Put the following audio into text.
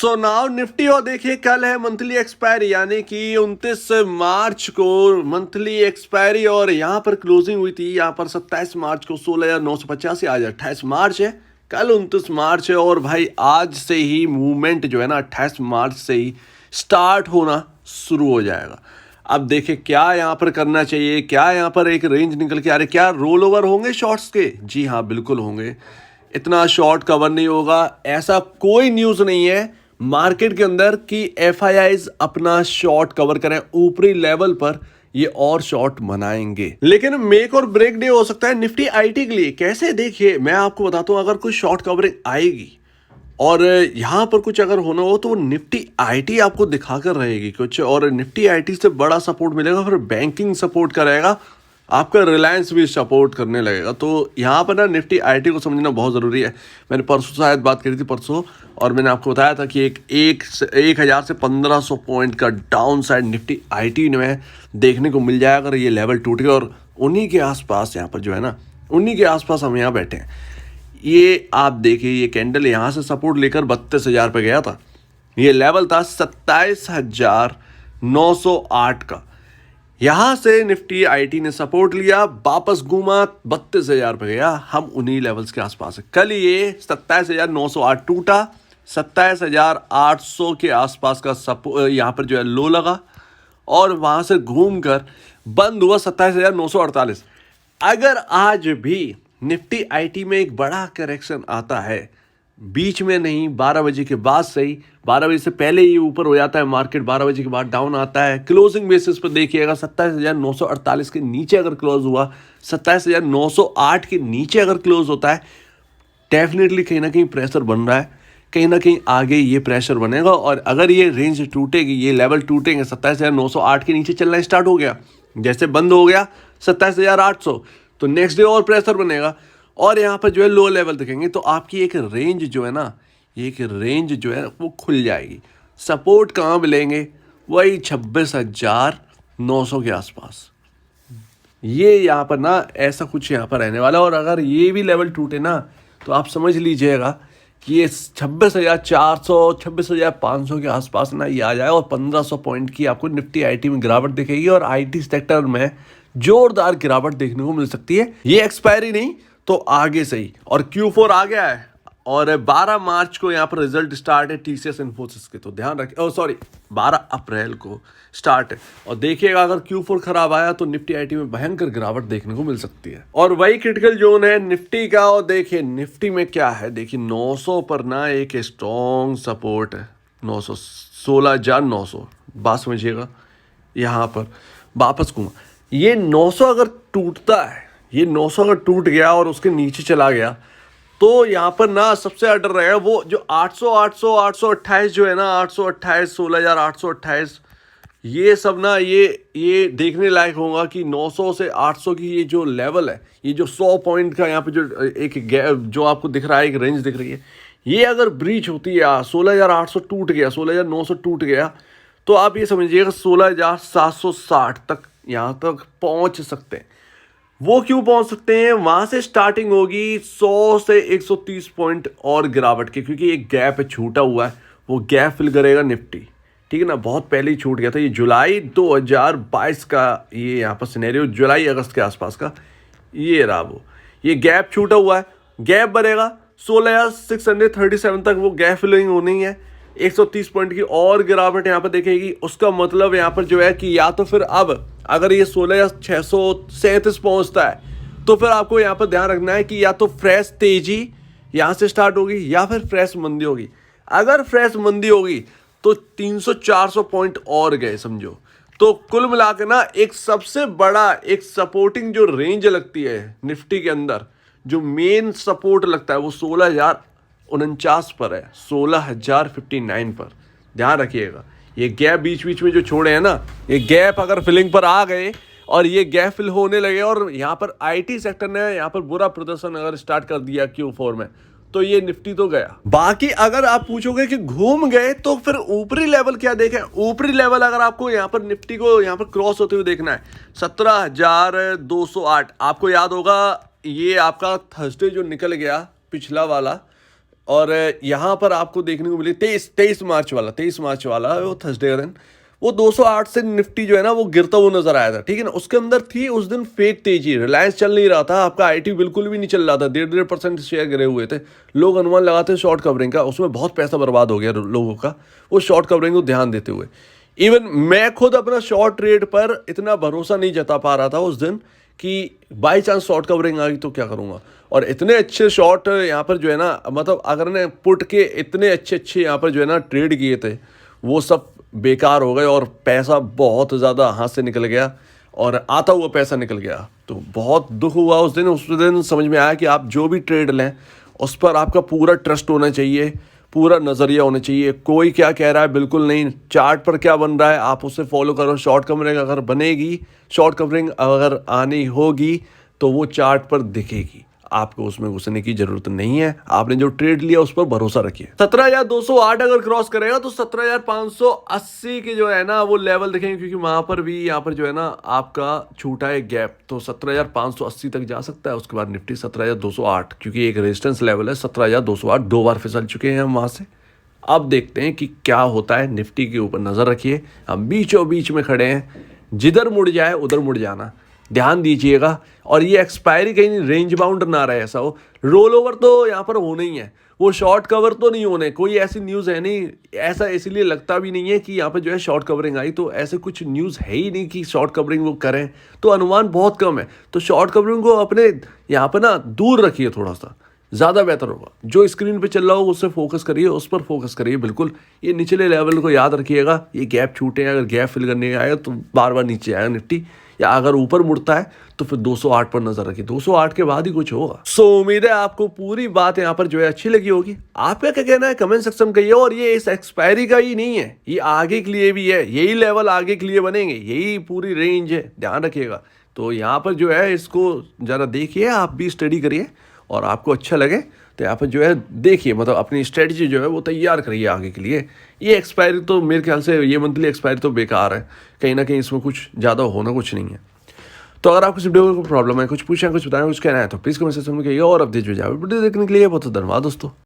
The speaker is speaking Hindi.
सो नाउ निफ्टी और देखिए कल है मंथली एक्सपायरी यानी कि 29 मार्च को मंथली एक्सपायरी और यहाँ पर क्लोजिंग हुई थी। यहाँ पर 27 मार्च को 16,985, आज 28 मार्च है, कल 29 मार्च है। और भाई आज से ही मूवमेंट जो है ना 28 मार्च से ही स्टार्ट होना शुरू हो जाएगा। अब देखिए क्या यहाँ पर करना चाहिए, क्या यहाँ पर एक रेंज निकल के आ रही, क्या रोल ओवर होंगे शॉर्ट्स के? जी हाँ बिल्कुल होंगे। इतना शॉर्ट कवर नहीं होगा, ऐसा कोई न्यूज़ नहीं है मार्केट के अंदर कि एफआईआईज अपना शॉर्ट कवर करें ऊपरी लेवल पर, ये और शॉर्ट बनाएंगे। लेकिन मेक और ब्रेक डे हो सकता है निफ्टी आईटी के लिए। कैसे? देखिए मैं आपको बताता हूं, अगर कोई शॉर्ट कवरिंग आएगी और यहां पर कुछ अगर होना हो तो वो निफ्टी आईटी आपको दिखाकर रहेगी कुछ, और निफ्टी आईटी से बड़ा सपोर्ट मिलेगा, फिर बैंकिंग सपोर्ट करेगा, आपका रिलायंस भी सपोर्ट करने लगेगा। तो यहाँ पर ना निफ्टी आईटी को समझना बहुत ज़रूरी है। मैंने परसों शायद बात करी थी परसों, और मैंने आपको बताया था कि एक 1000 से 1500 पॉइंट का डाउन साइड निफ्टी आईटी में देखने को मिल जाएगा अगर ये लेवल टूट गया। और उन्हीं के आसपास यहाँ पर जो है ना, उन्हीं के आसपास हम यहाँ बैठे हैं। ये आप देखिए, ये कैंडल यहाँ से सपोर्ट लेकर 32,000 पे गया था, ये लेवल था 27,908 का। यहां से निफ्टी आईटी ने सपोर्ट लिया, वापस घूमा 32,000 पे गया, हम उन्हीं लेवल्स के आसपास है। कल ये 27,908 टूटा, 27,800 के आसपास का यहां पर जो है लो लगा, और वहां से घूमकर बंद हुआ 27,948। अगर आज भी निफ्टी आईटी में एक बड़ा करेक्शन आता है, बीच में नहीं, 12 बजे के बाद सही, 12 बजे से पहले ही ऊपर हो जाता है मार्केट, 12 बजे के बाद डाउन आता है। क्लोजिंग बेसिस पर देखिएगा 27,948 के नीचे अगर क्लोज हुआ, 27,908 के नीचे अगर क्लोज होता है, डेफिनेटली कहीं ना कहीं प्रेशर बन रहा है, कहीं ना कहीं आगे ये प्रेशर बनेगा। और अगर ये रेंज टूटेगी, ये लेवल टूटेंगे, 27,908 के नीचे चलना स्टार्ट हो गया, जैसे बंद हो गया 27,800, तो नेक्स्ट डे और प्रेशर बनेगा और यहाँ पर जो है लो लेवल दिखेंगे, तो आपकी एक रेंज जो है ना, एक रेंज जो है वो खुल जाएगी। सपोर्ट कहाँ मिलेंगे? वही 26,900 के आसपास। ये यहाँ पर ना ऐसा कुछ यहाँ पर रहने वाला है। और अगर ये भी लेवल टूटे ना, तो आप समझ लीजिएगा कि ये 26,400 26,500 के आसपास ना ये आ जाए, और 1500 पॉइंट की आपको निफ्टी आईटी में गिरावट दिखेगी, और आईटी सेक्टर में जोरदार गिरावट देखने को मिल सकती है। ये एक्सपायरी नहीं तो आगे से ही। और Q4 आ गया है, और 12 मार्च को यहाँ पर रिजल्ट स्टार्ट है टीसीएस इन्फोसिस के, तो ध्यान रखिए। 12 अप्रैल को स्टार्ट है, और देखिएगा अगर Q4 खराब आया तो निफ्टी आईटी में भयंकर गिरावट देखने को मिल सकती है। और वही क्रिटिकल जोन है निफ्टी का। और देखिए निफ्टी में क्या है, देखिए 900 पर ना एक स्ट्रॉन्ग सपोर्ट है, 900, 16,900, बात समझिएगा। यहाँ पर वापस घूमा, ये 900 अगर टूटता है, ये 900 अगर टूट गया और उसके नीचे चला गया, तो यहाँ पर ना सबसे अडर रहेगा वो जो 828 जो है ना, 828, 16,828, ये सब ना ये देखने लायक होगा कि 900 से 800 की ये जो लेवल है, ये जो 100 पॉइंट का यहाँ पे जो एक गैप जो आपको दिख रहा है, एक रेंज दिख रही है, ये अगर ब्रीच होती है, 16,800 टूट गया, 16,900 टूट गया, तो आप ये समझिएगा 16,760 तक यहाँ तक पहुँच सकते हैं। वो क्यों पहुंच सकते हैं? वहां से स्टार्टिंग होगी 100 से 130 पॉइंट और गिरावट की, क्योंकि एक गैप छूटा हुआ है, वो गैप फिल करेगा निफ्टी, ठीक है ना। बहुत पहले ही छूट गया था, ये जुलाई 2022 का ये यहाँ पर सिनेरियो, जुलाई अगस्त के आसपास का ये रहा। वो ये गैप छूटा हुआ है, गैप बनेगा 16,637 तक, वो गैप फिलिंग होनी है। 130 पॉइंट की और गिरावट यहाँ पर देखेगी, उसका मतलब यहाँ पर जो है कि या तो फिर अब अगर ये 16,637 पहुंचता है, तो फिर आपको यहाँ पर ध्यान रखना है कि या तो फ्रेश तेजी यहाँ से स्टार्ट होगी, या फिर फ्रेश मंदी होगी। अगर फ्रेश मंदी होगी तो 300-400 पॉइंट और गए समझो। तो कुल मिलाकर ना एक सबसे बड़ा एक सपोर्टिंग जो रेंज लगती है निफ्टी के अंदर, जो मेन सपोर्ट लगता है, वो 16,049 पर है, 16,059 पर। ध्यान रखिएगा, ये गैप बीच बीच में जो छोड़े हैं ना, ये गैप अगर फिलिंग पर आ गए और ये गैप फिल होने लगे, और यहाँ पर आईटी सेक्टर ने यहाँ पर बुरा प्रदर्शन अगर स्टार्ट कर दिया Q4 में, तो ये निफ्टी तो गया। बाकी अगर आप पूछोगे कि घूम गए, तो फिर ऊपरी लेवल क्या देखें? ऊपरी लेवल अगर आपको यहाँ पर निफ्टी को यहाँ पर क्रॉस होते हुए देखना है, 17,208। आपको याद होगा ये आपका थर्सडे जो निकल गया पिछला वाला, और यहाँ पर आपको देखने को मिली 23 मार्च वाला वो थर्सडे का दिन, वो 208 से निफ्टी जो है ना वो गिरता हुआ नजर आया था, ठीक है ना। उसके अंदर थी उस दिन फेक तेजी, रिलायंस चल नहीं रहा था, आपका आईटी बिल्कुल भी नहीं चल रहा था, 1.5% शेयर गिरे हुए थे। लोग अनुमान लगाते शॉर्ट कवरिंग का, उसमें बहुत पैसा बर्बाद हो गया लोगों का वो शॉर्ट कवरिंग को ध्यान देते हुए। इवन मैं खुद अपना शॉर्ट ट्रेड पर इतना भरोसा नहीं जता पा रहा था उस दिन कि बाई चांस शॉर्ट कवरिंग आ गई तो क्या करूँगा। और इतने अच्छे शॉर्ट यहाँ पर जो है ना, मतलब अगर ने पुट के इतने अच्छे अच्छे यहाँ पर जो है ना ट्रेड किए थे, वो सब बेकार हो गए और पैसा बहुत ज़्यादा हाथ से निकल गया और आता हुआ पैसा निकल गया। तो बहुत दुख हुआ उस दिन समझ में आया कि आप जो भी ट्रेड लें उस पर आपका पूरा ट्रस्ट होना चाहिए, पूरा नज़रिया होना चाहिए। कोई क्या कह रहा है बिल्कुल नहीं, चार्ट पर क्या बन रहा है आप उससे फॉलो करो। शॉर्ट कवरिंग अगर बनेगी, शॉर्ट कवरिंग अगर आनी होगी तो वो चार्ट पर दिखेगी, आपको उसमें घुसने की जरूरत नहीं है। आपने जो ट्रेड लिया उस पर भरोसा रखिए। 17,208 अगर क्रॉस करेगा तो 17,580 के जो है ना वो लेवल दिखेंगे, क्योंकि वहां पर भी यहाँ पर जो है ना आपका छूटा है गैप, तो 17,580 तक जा सकता है। उसके बाद निफ्टी 17,208, क्योंकि एक रेजिस्टेंस लेवल है 17,208, 2 बार फिसल चुके हैं हम वहां से। अब देखते हैं कि क्या होता है। निफ्टी के ऊपर नजर रखिए, हम बीचों बीच में खड़े हैं, जिधर मुड़ जाए उधर मुड़ जाना, ध्यान दीजिएगा। और ये एक्सपायरी कहीं रेंज बाउंड ना रहे, ऐसा हो। रोल ओवर तो यहाँ पर होना ही है, वो शॉर्ट कवर तो नहीं होने, कोई ऐसी न्यूज़ है नहीं। ऐसा इसलिए लगता भी नहीं है कि यहाँ पे जो है शॉर्ट कवरिंग आई, तो ऐसे कुछ न्यूज़ है ही नहीं कि शॉर्ट कवरिंग वो करें, तो अनुमान बहुत कम है। तो शॉर्ट कवरिंग को अपने यहाँ पर ना दूर रखिए, थोड़ा सा ज़्यादा बेहतर होगा। जो स्क्रीन पे चल रहा हो उससे फोकस करिए, उस पर फोकस करिए बिल्कुल। ये निचले लेवल को याद रखिएगा, ये गैप छूटे, अगर गैप फिल करने आएगा तो बार बार नीचे आएगा निफ्टी, या अगर ऊपर मुड़ता है तो फिर 208 पर नजर रखिए, 208 के बाद ही कुछ होगा। सो उम्मीद है आपको पूरी बात यहाँ पर जो है अच्छी लगी होगी। आपका क्या कहना है कमेंट सेक्शन में कहिए। और ये इस एक्सपायरी का ही नहीं है, ये आगे के लिए भी है, यही लेवल आगे के लिए बनेंगे, यही पूरी रेंज है, ध्यान रखिएगा। तो यहाँ पर जो है इसको ज़रा देखिए, आप भी स्टडी करिए, और आपको अच्छा लगे तो यहाँ पर जो है देखिए, मतलब अपनी स्ट्रेटजी जो है वो तैयार करिए आगे के लिए। ये एक्सपायरी तो मेरे ख्याल से ये मंथली एक्सपायरी तो बेकार है, कहीं ना कहीं इसमें कुछ ज़्यादा होना कुछ नहीं है। तो अगर आपको इस वीडियो को प्रॉब्लम है, कुछ पूछना, कुछ बताना, कुछ कहना है तो प्लीज़ कमेंट सेक्शन में कहिए। और अपडेट जो जाए वीडियो देखने के लिए बहुत धन्यवाद दोस्तों।